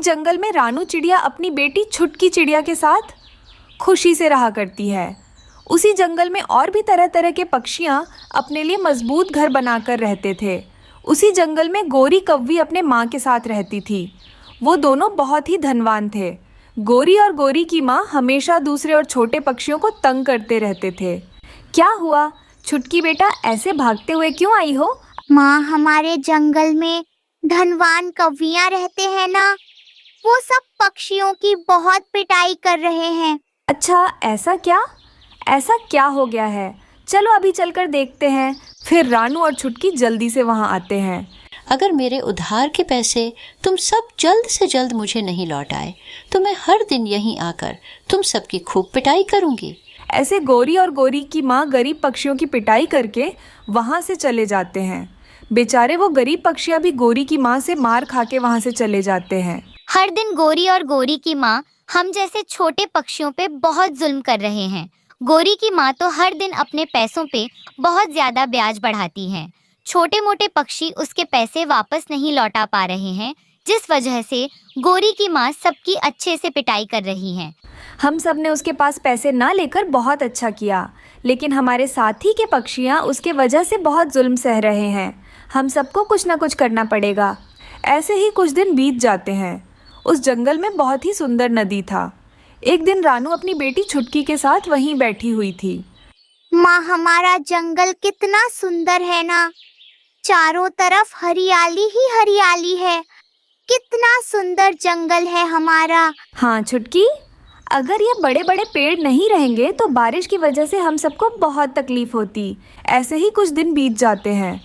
जंगल में रानू चिड़िया अपनी बेटी छुटकी चिड़िया के साथ खुशी से रहा करती है। उसी जंगल में और भी तरह तरह के पक्षियाँ अपने लिए मजबूत घर बनाकर रहते थे। उसी जंगल में गोरी कौवी अपने माँ के साथ रहती थी। वो दोनों बहुत ही धनवान थे। गोरी और गोरी की माँ हमेशा दूसरे और छोटे पक्षियों को तंग करते रहते थे। क्या हुआ छुटकी बेटा, ऐसे भागते हुए क्यों आई हो? माँ, हमारे जंगल में धनवान कौवियाँ रहते हैं ना, वो सब पक्षियों की बहुत पिटाई कर रहे हैं। अच्छा, ऐसा क्या हो गया है? चलो अभी चलकर देखते हैं। फिर रानू और छुटकी जल्दी से वहाँ आते हैं। अगर मेरे उधार के पैसे तुम सब जल्द से जल्द मुझे नहीं लौटाए तो मैं हर दिन यहीं आकर तुम सबकी खूब पिटाई करूंगी। ऐसे गोरी और गोरी की माँ गरीब पक्षियों की पिटाई करके वहाँ से चले जाते हैं। बेचारे वो गरीब पक्षियाँ भी गोरी की माँ से मार खा के वहाँ से चले जाते हैं। हर दिन गोरी और गोरी की माँ हम जैसे छोटे पक्षियों पे बहुत जुल्म कर रहे हैं। गोरी की माँ तो हर दिन अपने पैसों पे बहुत ज्यादा ब्याज बढ़ाती है। छोटे मोटे पक्षी उसके पैसे वापस नहीं लौटा पा रहे हैं, जिस वजह से गोरी की माँ सबकी अच्छे से पिटाई कर रही है। हम सब ने उसके पास पैसे ना लेकर बहुत अच्छा किया, लेकिन हमारे साथी के पक्षियाँ उसके वजह से बहुत जुल्म सह रहे हैं। हम सबको कुछ ना कुछ करना पड़ेगा। ऐसे ही कुछ दिन बीत जाते हैं। उस जंगल में बहुत ही सुंदर नदी था। एक दिन रानू अपनी बेटी छुटकी के साथ वहीं बैठी हुई थी। माँ, हमारा जंगल कितना सुंदर है ना, चारों तरफ हरियाली ही हरियाली है। कितना सुंदर जंगल है हमारा। हाँ छुटकी, अगर ये बड़े बड़े पेड़ नहीं रहेंगे तो बारिश की वजह से हम सबको बहुत तकलीफ होती। ऐसे ही कुछ दिन बीत जाते हैं।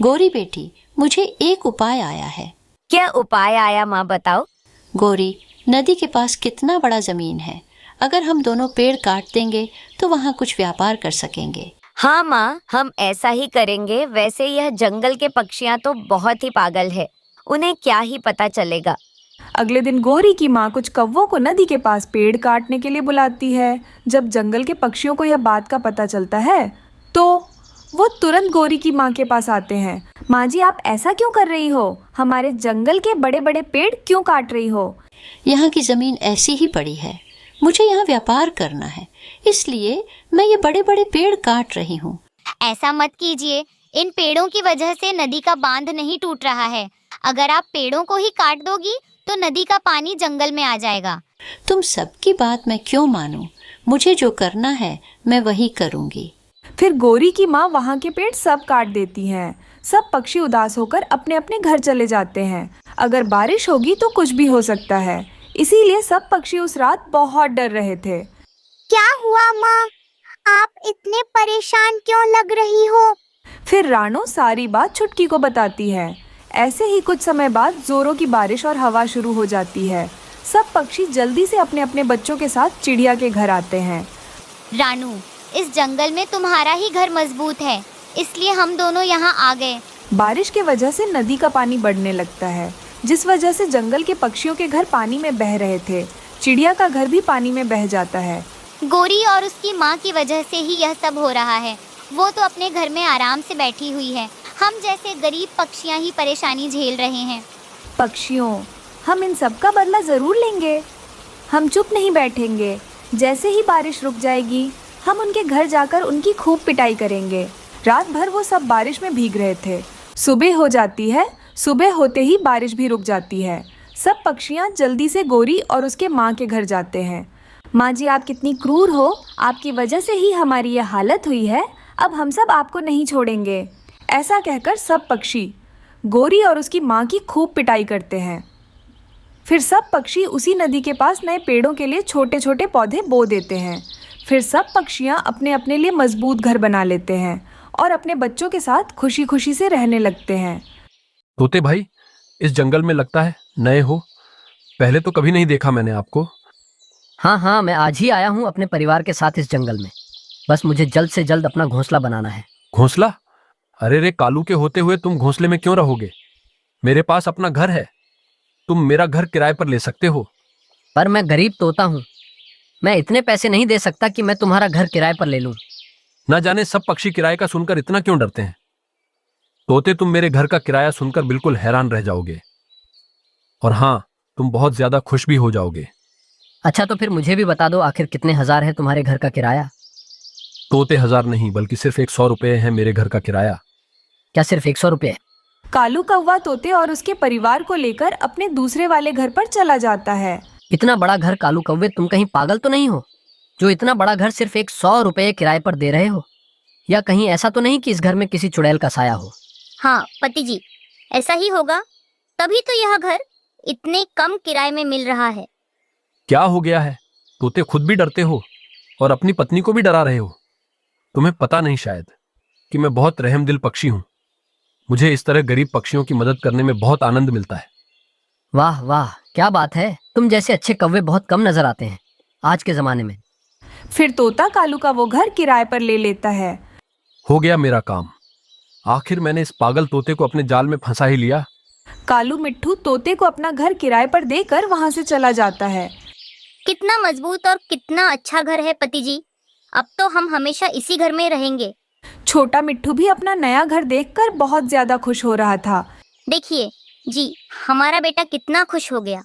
गोरी बेटी, मुझे एक उपाय आया है। क्या उपाय आया माँ, बताओ। गोरी, नदी के पास कितना बड़ा जमीन है, अगर हम दोनों पेड़ काट देंगे तो वहाँ कुछ व्यापार कर सकेंगे। हाँ माँ, हम ऐसा ही करेंगे। वैसे यह जंगल के पक्षियाँ तो बहुत ही पागल है, उन्हें क्या ही पता चलेगा। अगले दिन गोरी की माँ कुछ कौवों को नदी के पास पेड़ काटने के लिए बुलाती है। जब जंगल के पक्षियों को यह बात का पता चलता है तो वो तुरंत गोरी की माँ के पास आते हैं। माँ जी, आप ऐसा क्यों कर रही हो? हमारे जंगल के बड़े बड़े पेड़ क्यों काट रही हो? यहाँ की जमीन ऐसी ही पड़ी है, मुझे यहाँ व्यापार करना है, इसलिए मैं ये बड़े बड़े पेड़ काट रही हूँ। ऐसा मत कीजिए, इन पेड़ों की वजह से नदी का बांध नहीं टूट रहा है। अगर आप पेड़ों को ही काट दोगी तो नदी का पानी जंगल में आ जाएगा। तुम सबकी बात मैं क्यों मानूं? मुझे जो करना है मैं वही करूँगी। फिर गोरी की माँ वहाँ के पेड़ सब काट देती हैं। सब पक्षी उदास होकर अपने अपने घर चले जाते हैं। अगर बारिश होगी तो कुछ भी हो सकता है, इसीलिए सब पक्षी उस रात बहुत डर रहे थे। क्या हुआ माँ, आप इतने परेशान क्यों लग रही हो? फिर रानू सारी बात छुटकी को बताती है। ऐसे ही कुछ समय बाद जोरों की बारिश और हवा शुरू हो जाती है। सब पक्षी जल्दी से अपने अपने बच्चों के साथ चिड़िया के घर आते हैं। रानू, इस जंगल में तुम्हारा ही घर मजबूत है, इसलिए हम दोनों यहाँ आ गए। बारिश के वजह से नदी का पानी बढ़ने लगता है, जिस वजह से जंगल के पक्षियों के घर पानी में बह रहे थे। चिड़िया का घर भी पानी में बह जाता है। गोरी और उसकी माँ की वजह से ही यह सब हो रहा है। वो तो अपने घर में आराम से बैठी हुई है, हम जैसे गरीब पक्षियाँ ही परेशानी झेल रहे हैं। पक्षियों, हम इन सब का बदला ज़रूर लेंगे। हम चुप नहीं बैठेंगे। जैसे ही बारिश रुक जाएगी हम उनके घर जाकर उनकी खूब पिटाई करेंगे। रात भर वो सब बारिश में भीग रहे थे। सुबह हो जाती है। सुबह होते ही बारिश भी रुक जाती है। सब पक्षियाँ जल्दी से गोरी और उसके माँ के घर जाते हैं। माँ जी, आप कितनी क्रूर हो, आपकी वजह से ही हमारी यह हालत हुई है। अब हम सब आपको नहीं छोड़ेंगे। ऐसा कहकर सब पक्षी गोरी और उसकी माँ की खूब पिटाई करते हैं। फिर सब पक्षी उसी नदी के पास नए पेड़ों के लिए छोटे छोटे पौधे बो देते हैं। फिर सब पक्षियाँ अपने अपने लिए मजबूत घर बना लेते हैं और अपने बच्चों के साथ खुशी खुशी से रहने लगते हैं। तोते भाई, इस जंगल में लगता है नए हो, पहले तो कभी नहीं देखा मैंने आपको। हाँ, मैं आज ही आया हूँ अपने परिवार के साथ इस जंगल में। बस मुझे जल्द से जल्द अपना घोंसला बनाना है। घोंसला? अरे रे, कालू के होते हुए तुम घोंसले में क्यों रहोगे? मेरे पास अपना घर है, तुम मेरा घर किराए पर ले सकते हो। पर मैं गरीब तोता हूँ, मैं इतने पैसे नहीं दे सकता कि मैं तुम्हारा घर किराए पर ले लूं। ना जाने सब पक्षी किराए का सुनकर इतना क्यों डरते हैं। तोते, तुम मेरे घर का किराया सुनकर बिल्कुल हैरान रह जाओगे। और हाँ, तुम बहुत ज्यादा खुश भी हो जाओगे। अच्छा तो फिर मुझे भी बता दो, आखिर कितने हजार है तुम्हारे घर का किराया? तोते 1000 नहीं बल्कि सिर्फ 100 रुपए है मेरे घर का किराया। क्या सिर्फ 100 रुपये? कालू कौवा तोते और उसके परिवार को लेकर अपने दूसरे वाले घर पर चला जाता है। इतना बड़ा घर कालू कौवे, तुम कहीं पागल तो नहीं हो जो इतना बड़ा घर सिर्फ 100 रुपये किराए पर दे रहे हो? या कहीं ऐसा तो नहीं कि इस घर में किसी चुड़ैल का साया हो? हाँ पति जी, ऐसा ही होगा, तभी तो यह घर इतने कम किराए में मिल रहा है। क्या हो गया है? तोते खुद भी डरते हो और अपनी पत्नी को भी डरा रहे हो। तुम्हें पता नहीं शायद कि मैं बहुत रहमदिल पक्षी हूं। मुझे इस तरह गरीब पक्षियों की मदद करने में बहुत आनंद मिलता है। वाह वाह, क्या बात है। तुम जैसे अच्छे कौवे बहुत कम नजर आते हैं आज के जमाने में। फिर तोता कालू का वो घर किराए पर ले लेता है। हो गया मेरा काम। आखिर मैंने इस पागल तोते को अपने जाल में फंसा ही लिया। कालू मिट्ठू तोते को अपना घर किराए पर देकर वहां से चला जाता है। कितना मजबूत और कितना अच्छा घर है पति जी, अब तो हम हमेशा इसी घर में रहेंगे। छोटा मिट्ठू भी अपना नया घर देखकर बहुत ज्यादा खुश हो रहा था। देखिए जी, हमारा बेटा कितना खुश हो गया।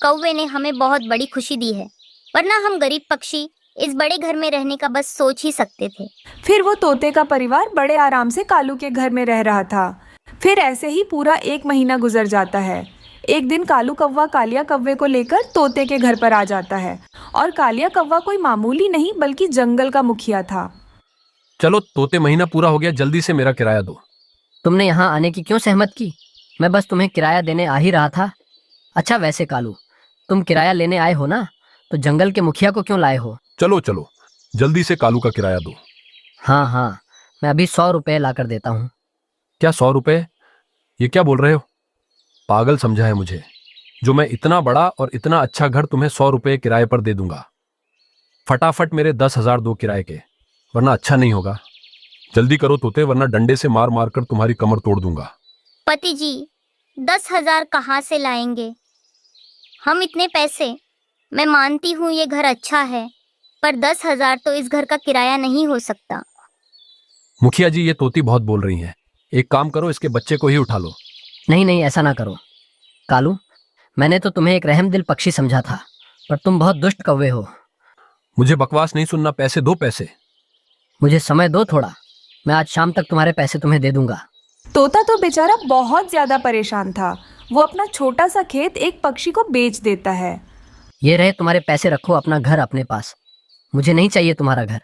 कौवे ने हमें बहुत बड़ी खुशी दी है, वरना हम गरीब पक्षी इस बड़े घर में रहने का बस सोच ही सकते थे। फिर वो तोते का परिवार बड़े आराम से कालू के घर में रह रहा था। फिर ऐसे ही पूरा 1 महीना गुजर जाता है। एक दिन कालू कौवा कालिया कौवे को लेकर तोते के घर पर आ जाता है और कालिया कौवा कोई मामूली नहीं बल्कि जंगल का मुखिया था। चलो तोते, महीना पूरा हो गया, जल्दी से मेरा किराया दो। तुमने यहाँ आने की क्यों सहमत की? मैं बस तुम्हें किराया देने आ ही रहा था। अच्छा वैसे कालू, तुम किराया लेने आए हो ना, तो जंगल के मुखिया को क्यों लाए हो? चलो चलो, जल्दी से कालू का किराया दो। हाँ हाँ, मैं अभी 100 रुपये ला कर देता हूँ। क्या 100 रुपए? ये क्या बोल रहे हो? पागल समझा है मुझे जो मैं इतना बड़ा और इतना अच्छा घर तुम्हें 100 रुपए किराए पर दे दूंगा। फटाफट मेरे 10,000 दो किराए के, वरना अच्छा नहीं होगा। जल्दी करो तोते, वरना डंडे से मार मार कर तुम्हारी कमर तोड़ दूंगा। पति जी, 10,000 कहाँ से लाएंगे हम इतने पैसे? मैं मानती हूँ ये घर अच्छा है, पर 10,000 तो इस घर का किराया नहीं हो सकता। मुखिया जी, ये तोती बहुत बोल रही हैं। एक काम करो, इसके बच्चे को ही उठा लो। नहीं नहीं, ऐसा ना करो कालू, मैंने तो तुम्हें एक रहमदिल पक्षी समझा था, पर तुम बहुत दुष्ट कौवे हो। मुझे बकवास नहीं सुनना, पैसे दो पैसे। मुझे समय दो थोड़ा, मैं आज शाम तक तुम्हारे पैसे तुम्हें दे दूंगा। तोता तो बेचारा बहुत ज्यादा परेशान था। वो अपना छोटा सा खेत एक पक्षी को बेच देता है। ये रहे तुम्हारे पैसे, रखो अपना घर अपने पास। मुझे नहीं चाहिए तुम्हारा घर।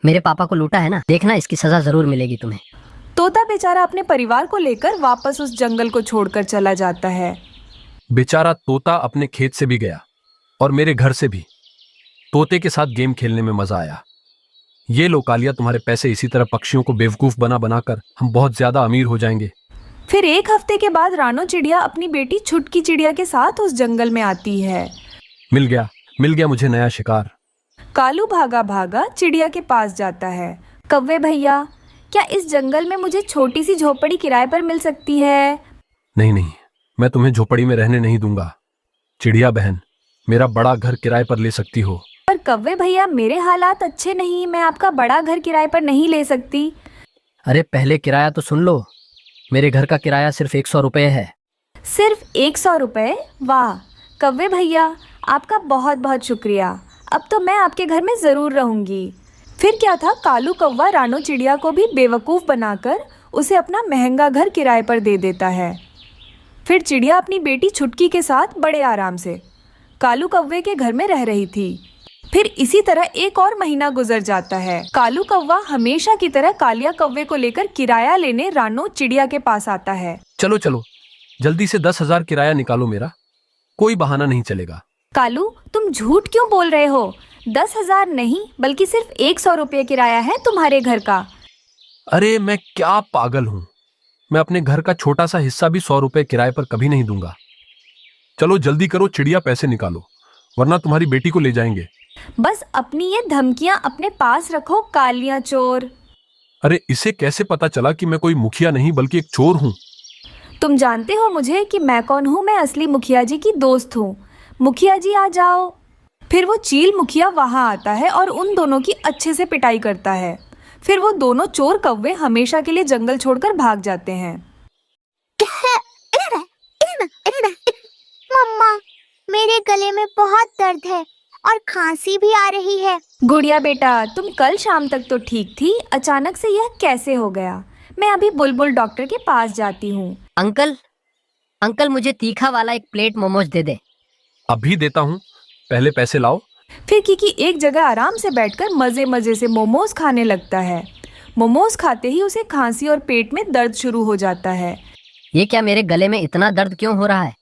मेरे पापा को लूटा है ना, देखना इसकी सजा जरूर मिलेगी तुम्हें। तोता बेचारा अपने परिवार को लेकर वापस उस जंगल को छोड़कर चला जाता है। बेचारा तोता अपने खेत से भी गया और मेरे घर से भी। तोते के साथ गेम खेलने में मजा आया। ये लो कालिया, तुम्हारे पैसे। इसी तरह पक्षियों को बेवकूफ बना बनाकर हम बहुत ज्यादा अमीर हो जाएंगे। फिर 1 हफ्ते के बाद रानो चिड़िया अपनी बेटी छुटकी चिड़िया के साथ उस जंगल में आती है। मिल गया मुझे नया शिकार। कालू भागा भागा चिड़िया के पास जाता है। कौवे भैया, क्या इस जंगल में मुझे छोटी सी झोपड़ी किराए पर मिल सकती है? नहीं, मैं तुम्हें झोपड़ी में रहने नहीं दूंगा। चिड़िया बहन, मेरा बड़ा घर किराए पर ले सकती हो। पर कौवे भैया, मेरे हालात अच्छे नहीं, मैं आपका बड़ा घर किराए पर नहीं ले सकती। अरे पहले किराया तो सुन लो। मेरे घर का किराया सिर्फ 100 रुपये है। सिर्फ 100 रुपये? वाह कौवे भैया, आपका बहुत बहुत शुक्रिया। अब तो मैं आपके घर में ज़रूर रहूंगी। फिर क्या था, कालू कौवा रानो चिड़िया को भी बेवकूफ़ बनाकर उसे अपना महंगा घर किराए पर दे देता है। फिर चिड़िया अपनी बेटी छुटकी के साथ बड़े आराम से कालू कौवे के घर में रह रही थी। फिर इसी तरह 1 और महीना गुजर जाता है। कालू कौवा हमेशा की तरह कालिया कौवे को लेकर किराया लेने रानो चिड़िया के पास आता है। चलो जल्दी से 10,000 किराया निकालो मेरा, कोई बहाना नहीं चलेगा। कालू, तुम झूठ क्यों बोल रहे हो? 10,000 नहीं बल्कि सिर्फ 100 रुपये किराया है तुम्हारे घर का। अरे मैं क्या पागल हूं? मैं अपने घर का छोटा सा हिस्सा भी 100 रुपए किराए पर कभी नहीं दूंगा। चलो जल्दी करो चिड़िया, पैसे निकालो, वरना तुम्हारी बेटी को ले जाएंगे। बस अपनी ये धमकियां अपने पास रखो कालिया चोर। अरे इसे कैसे पता चला कि मैं कोई मुखिया नहीं बल्कि एक चोर हूँ? तुम जानते हो मुझे कि मैं कौन हूँ? मैं असली मुखिया जी की दोस्त हूँ। मुखिया जी आ जाओ। फिर वो चील मुखिया वहाँ आता है और उन दोनों की अच्छे से पिटाई करता है। फिर वो दोनों चोर कौवे हमेशा के लिए जंगल छोड़कर भाग जाते हैं। मम्मा, गले में बहुत दर्द है और खांसी भी आ रही है। गुड़िया बेटा, तुम कल शाम तक तो ठीक थी, अचानक से यह कैसे हो गया? मैं अभी बुलबुल डॉक्टर के पास जाती हूँ। अंकल, अंकल मुझे तीखा वाला एक प्लेट मोमोज दे दे। अभी देता हूँ, पहले पैसे लाओ। फिर किकी एक जगह आराम से बैठकर मजे मजे से मोमोज खाने लगता है। मोमोज खाते ही उसे खांसी और पेट में दर्द शुरू हो जाता है। ये क्या, मेरे गले में इतना दर्द क्यों हो रहा है?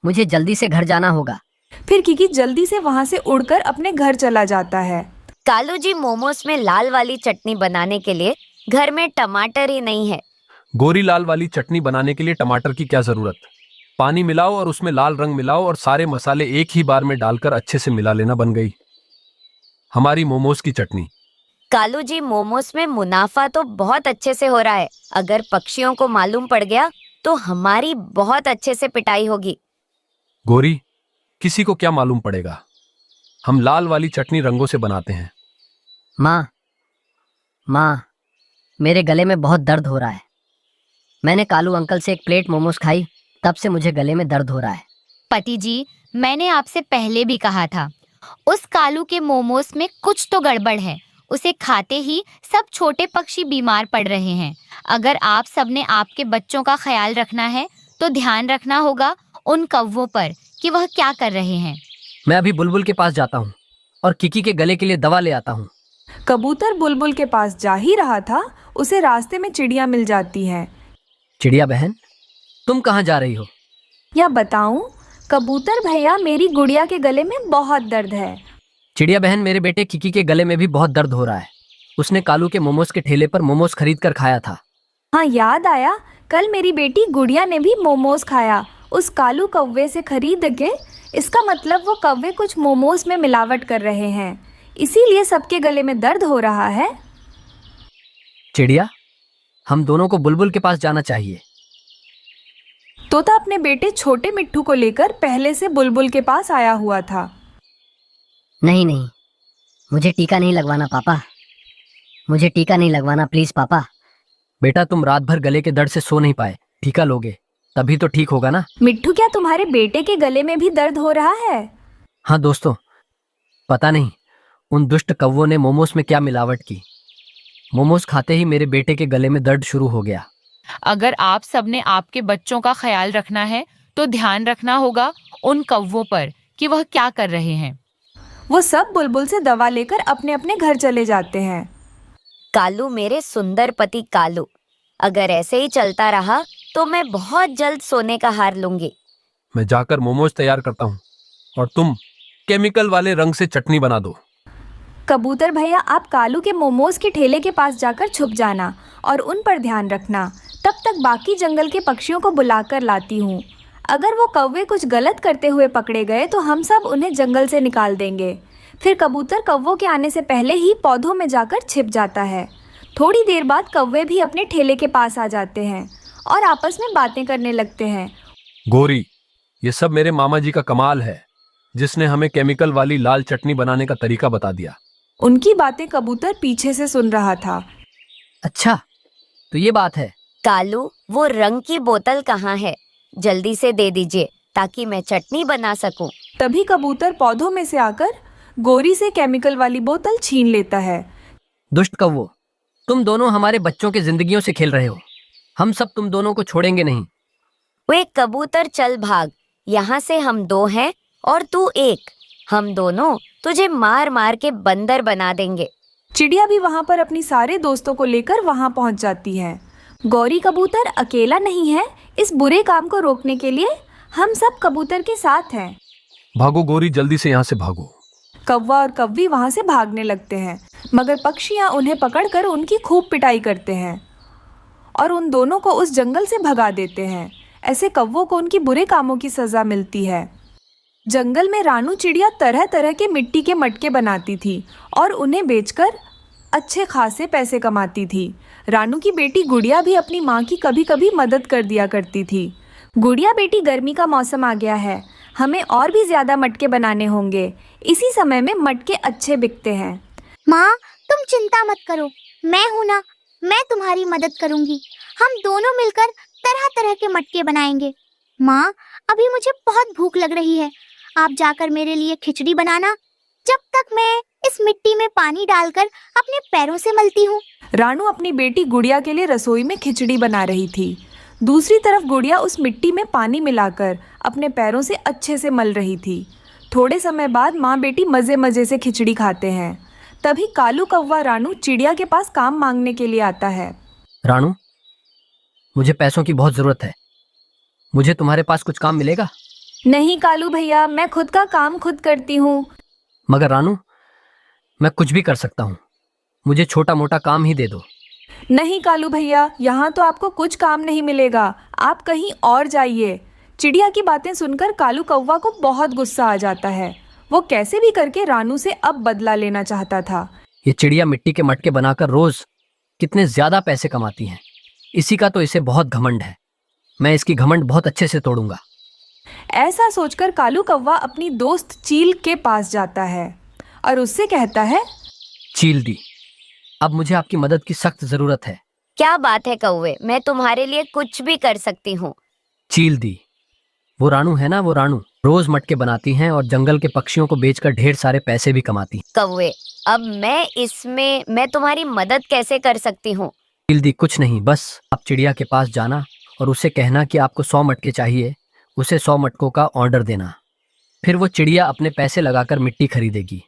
मुझे जल्दी से घर जाना होगा। फिर किकी जल्दी से वहाँ से उड़कर अपने घर चला जाता है। कालू जी, मोमोज में लाल वाली चटनी बनाने के लिए घर में टमाटर ही नहीं है। गोरी, लाल वाली चटनी बनाने के लिए टमाटर की क्या जरूरत? पानी मिलाओ और उसमें लाल रंग मिलाओ और सारे मसाले एक ही बार में डालकर अच्छे से मिला लेना, बन गई हमारी मोमोज की चटनी। कालू जी, मोमोज में मुनाफा तो बहुत अच्छे से हो रहा है। अगर पक्षियों को मालूम पड़ गया तो हमारी बहुत अच्छे से पिटाई होगी। गोरी, किसी को क्या मालूम पड़ेगा? हम लाल वाली चटनी रंगों से बनाते हैं। माँ, माँ, मेरे गले में बहुत दर्द हो रहा है। मैंने कालू अंकल से एक प्लेट मोमोज खाई, तब से मुझे गले में दर्द हो रहा है। पति जी, मैंने आपसे पहले भी कहा था, उस कालू के मोमोज में कुछ तो गड़बड़ है। उसे खाते ही सब छोटे पक्षी बीमार पड़ रहे हैं। अगर आप सबने आपके बच्चों का ख्याल रखना है तो ध्यान रखना होगा उन कौवों पर कि वह क्या कर रहे हैं। मैं अभी बुलबुल के पास जाता हूँ और किकी के गले के लिए दवा ले आता हूँ। कबूतर बुलबुल के पास जा ही रहा था, उसे रास्ते में चिड़िया मिल जाती हैं। चिड़िया बहन, तुम कहाँ जा रही हो? या बताऊं? कबूतर भैया, मेरी गुड़िया के गले में बहुत दर्द है। चिड़िया बहन, मेरे बेटे किकी के गले में भी बहुत दर्द हो रहा है। उसने कालू के मोमोज के ठेले पर मोमोज खरीद कर खाया था। हाँ, याद आया, कल मेरी बेटी गुड़िया ने भी मोमोज खाया उस कालू कौवे से खरीद के। इसका मतलब वो कौवे कुछ मोमोज में मिलावट कर रहे हैं, इसीलिए सबके गले में दर्द हो रहा है। चिड़िया, हम दोनों को बुलबुल के पास जाना चाहिए। तोता अपने बेटे छोटे मिट्ठू को लेकर पहले से बुलबुल के पास आया हुआ था। नहीं नहीं, मुझे टीका नहीं लगवाना पापा, मुझे टीका नहीं लगवाना, प्लीज पापा। बेटा, तुम रात भर गले के दर्द से सो नहीं पाए, टीका लोगे तभी तो ठीक होगा ना। मिट्ठू, क्या तुम्हारे बेटे के गले में भी दर्द हो रहा है? हाँ दोस्तों, पता नहीं उन दुष्ट कौवों ने मोमोज में क्या मिलावट की। मोमोज खाते ही मेरे बेटे के गले में दर्द शुरू हो गया। अगर आप सबने आपके बच्चों का ख्याल रखना है तो ध्यान रखना होगा उन कौवों पर कि वह क्या कर रहे हैं। वो सब बुलबुल से दवा लेकर अपने अपने घर चले जाते हैं। कालू, मेरे सुंदर पति कालू, अगर ऐसे ही चलता रहा तो मैं बहुत जल्द सोने का हार लूंगी। मैं जाकर मोमोज तैयार करता हूँ और तुम केमिकल वाले रंग से चटनी बना दो। कबूतर भैया, आप कालू के मोमोज के ठेले के पास जाकर छुप जाना और उन पर ध्यान रखना। तब तक बाकी जंगल के पक्षियों को बुलाकर लाती हूँ। अगर वो कौवे कुछ गलत करते हुए पकड़े गए तो हम सब उन्हें जंगल से निकाल देंगे। फिर कबूतर कौवों के आने से पहले ही पौधों में जाकर छिप जाता है। थोड़ी देर बाद कौवे भी अपने ठेले के पास आ जाते हैं और आपस में बातें करने लगते हैं। गोरी, ये सब मेरे मामा जी का कमाल है, जिसने हमें केमिकल वाली लाल चटनी बनाने का तरीका बता दिया। उनकी बातें कबूतर पीछे से सुन रहा था। अच्छा, तो ये बात है। कालू, वो रंग की बोतल कहाँ है? जल्दी से दे दीजिए ताकि मैं चटनी बना सकूं। तभी कबूतर पौधों में से आकर गोरी से केमिकल वाली बोतल छीन लेता है। दुष्ट कौवो, तुम दोनों हमारे बच्चों की जिंदगियों से खेल रहे हो। हम सब तुम दोनों को छोड़ेंगे नहीं। वे कबूतर, चल भाग, यहाँ से हम दो हैं और तू एक। हम दोनों तुझे मार मार के बंदर बना देंगे। चिड़िया भी वहाँ पर अपनी सारे दोस्तों को लेकर वहाँ पहुँच जाती है। गौरी कबूतर अकेला नहीं है, इस बुरे काम को रोकने के लिए हम सब कबूतर के साथ हैं। भागो गोरी, जल्दी से यहाँ से भागो। कौवा और कौवी वहाँ से भागने लगते हैं, मगर पक्षियाँ उन्हें पकड़कर उनकी खूब पिटाई करते हैं और उन दोनों को उस जंगल से भगा देते हैं। ऐसे कौवों को उनकी बुरे कामों की सजा मिलती है। जंगल में रानू चिड़िया तरह तरह के मिट्टी के मटके बनाती थी और उन्हें बेचकर अच्छे खासे पैसे कमाती थी। रानू की बेटी गुड़िया भी अपनी माँ की कभी कभी मदद कर दिया करती थी। गुड़िया बेटी, गर्मी का मौसम आ गया है, हमें और भी ज़्यादा मटके बनाने होंगे। इसी समय में मटके अच्छे बिकते हैं। माँ, तुम चिंता मत करो, मैं हूँ ना, मैं तुम्हारी मदद करूँगी। हम दोनों मिलकर तरह तरह के मटके बनाएंगे। माँ, अभी मुझे बहुत भूख लग रही है, आप जाकर मेरे लिए खिचड़ी बनाना, जब तक मैं इस मिट्टी में पानी डालकर अपने पैरों से मलती हूँ। रानू अपनी बेटी गुड़िया के लिए रसोई में खिचड़ी बना रही थी। दूसरी तरफ गुड़िया उस मिट्टी में पानी मिलाकर अपने पैरों से अच्छे से मल रही थी। थोड़े समय बाद माँ बेटी मज़े मज़े से खिचड़ी खाते हैं। तभी कालू कौवा रानू चिड़िया के पास काम मांगने के लिए आता है। रानू, मुझे पैसों की बहुत ज़रूरत है। मुझे तुम्हारे पास कुछ काम मिलेगा? नहीं कालू भैया, मैं खुद का काम खुद करती हूँ। मगर रानू, मैं कुछ भी कर सकता हूँ। मुझे छोटा मोटा काम ही दे दो। नहीं कालू भैया, यहाँ तो आपको कुछ काम नहीं मिलेगा। आप कहीं और जाइए। चिड़िया की बातें सुनकर कालू कौवा को बहुत गुस्सा आ जाता है। वो कैसे भी करके रानू से अब बदला लेना चाहता था। ये चिड़िया मिट्टी के मटके बनाकर रोज कितने ज्यादा पैसे कमाती हैं। इसी का तो इसे बहुत घमंड है। मैं इसकी घमंड बहुत अच्छे से तोड़ूंगा। ऐसा सोचकर कालू कौवा अपनी दोस्त चील के पास जाता है और उससे कहता है, चील दी, अब मुझे आपकी मदद की सख्त जरूरत है। क्या बात है कौवे, मैं तुम्हारे लिए कुछ भी कर सकती हूँ। चील दी, वो रानू है ना, वो रानू रोज मटके बनाती हैं और जंगल के पक्षियों को बेचकर ढेर सारे पैसे भी कमाती हैं। कौवे, अब मैं तुम्हारी मदद कैसे कर सकती हूँ? चील दी, कुछ नहीं, बस आप चिड़िया के पास जाना और उसे कहना कि आपको 100 मटके चाहिए। उसे 100 मटकों का ऑर्डर देना। फिर वो चिड़िया अपने पैसे लगाकर मिट्टी खरीदेगी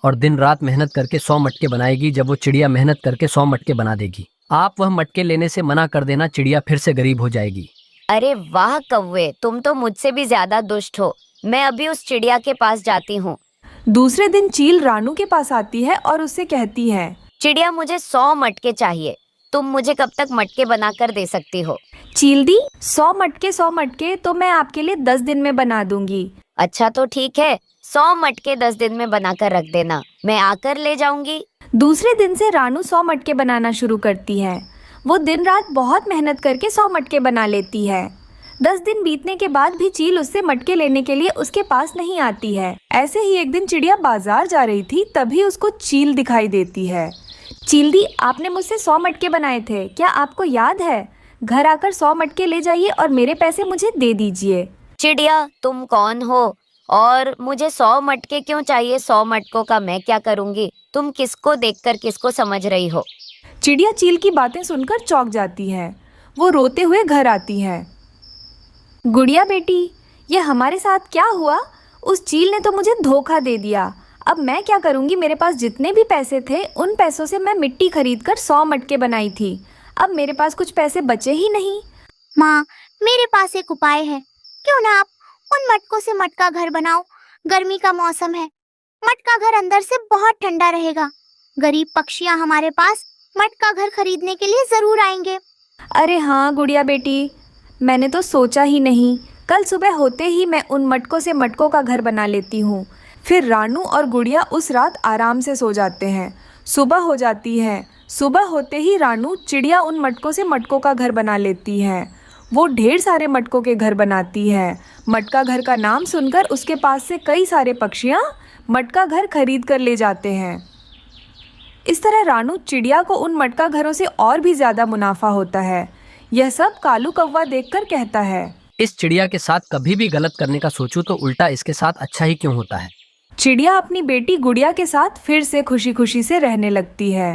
और दिन रात मेहनत करके 100 मटके बनाएगी। जब वो चिड़िया मेहनत करके 100 मटके बना देगी, आप वह मटके लेने से मना कर देना। चिड़िया फिर से गरीब हो जाएगी। अरे वाह कौवे, तुम तो मुझसे भी ज्यादा दुष्ट हो। मैं अभी उस चिड़िया के पास जाती हूँ। दूसरे दिन चील रानू के पास आती है और उससे कहती है, चिड़िया, मुझे 100 मटके चाहिए। तुम मुझे कब तक मटके बनाकर दे सकती हो? चील दी, 100 मटके तो मैं आपके लिए 10 दिन में बना दूंगी। अच्छा तो ठीक है, 100 मटके 10 दिन में बनाकर रख देना, मैं आकर ले जाऊंगी। दूसरे दिन से रानू 100 मटके बनाना शुरू करती है। वो दिन रात बहुत मेहनत करके 100 मटके बना लेती है। 10 दिन बीतने के बाद भी चील उससे मटके लेने के लिए उसके पास नहीं आती है। ऐसे ही एक दिन चिड़िया बाजार जा रही थी, तभी उसको चील दिखाई देती है। चील दी, आपने मुझसे 100 मटके बनाए थे, क्या आपको याद है? घर आकर 100 मटके ले जाइए और मेरे पैसे मुझे दे दीजिए। चिड़िया, तुम कौन हो और मुझे 100 मटके क्यों चाहिए? 100 मटकों का मैं क्या करूंगी? तुम किसको देखकर किसको समझ रही हो? चिड़िया चील की बातें सुनकर चौंक जाती है। वो रोते हुए घर आती है। गुड़िया बेटी, ये हमारे साथ क्या हुआ? उस चील ने तो मुझे धोखा दे दिया। अब मैं क्या करूंगी? मेरे पास जितने भी पैसे थे, उन पैसों से मैं मिट्टी खरीदकर 100 मटके बनाई थी। अब मेरे पास कुछ पैसे बचे ही नहीं। माँ, मेरे पास एक उपाय है। क्यों ना आप उन मटकों से मटका घर बनाओ। गर्मी का मौसम है, मटका घर अंदर से बहुत ठंडा रहेगा। गरीब पक्षियाँ हमारे पास मटका घर खरीदने के लिए जरूर आएंगे। अरे हाँ गुड़िया बेटी, मैंने तो सोचा ही नहीं। कल सुबह होते ही मैं उन मटकों से मटकों का घर बना लेती हूँ। फिर रानू और गुड़िया उस रात आराम से सो जाते हैं। सुबह हो जाती है। सुबह होते ही रानू चिड़िया उन मटकों से मटकों का घर बना लेती है। वो ढेर सारे मटकों के घर बनाती है। मटका घर का नाम सुनकर उसके पास से कई सारे पक्षियाँ मटका घर खरीद कर ले जाते हैं। इस तरह रानू चिड़िया को उन मटका घरों से और भी ज़्यादा मुनाफा होता है। यह सब कालू कौवा देखकर कहता है, इस चिड़िया के साथ कभी भी गलत करने का सोचूं तो उल्टा इसके साथ अच्छा ही क्यों होता है। चिड़िया अपनी बेटी गुड़िया के साथ फिर से खुशी खुशी से रहने लगती है।